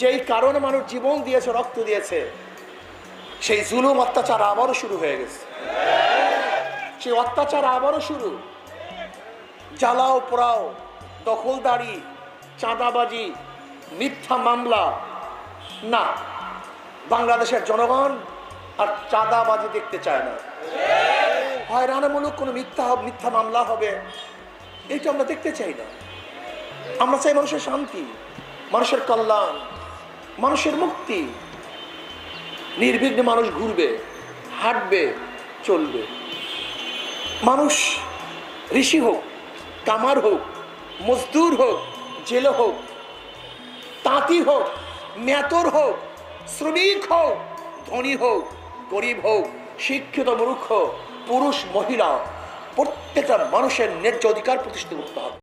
যেই কারণে মানুষ জীবন দিয়েছে, রক্ত দিয়েছে, সেই জুলুম অত্যাচার আবারও শুরু হয়ে গেছে। সেই অত্যাচার আবারও শুরু। জ্বালাও পোড়াও, দখলদারি, চাঁদাবাজি, মিথ্যা মামলা। না, বাংলাদেশের জনগণ আর চাঁদাবাজি দেখতে চায় না। হয়রানিমূলক কোনো মিথ্যা মামলা হবে, এইটা আমরা দেখতে চাই না। আমরা চাই মানুষের শান্তি, মানুষের কল্যাণ, মানুষের মুক্তি। নির্বিঘ্নে মানুষ ঘুরবে, হাঁটবে, চলবে। মানুষ ঋষি হোক, কামার হোক, মজদুর হোক, জেলে হোক, তাঁতি হোক, মেতর হোক, শ্রমিক হোক, ধনী হোক, গরিব হোক, শিক্ষিত মূর্খ, পুরুষ মহিলা, প্রত্যেকটা মানুষের ন্যায্য অধিকার প্রতিষ্ঠিত করতে হবে।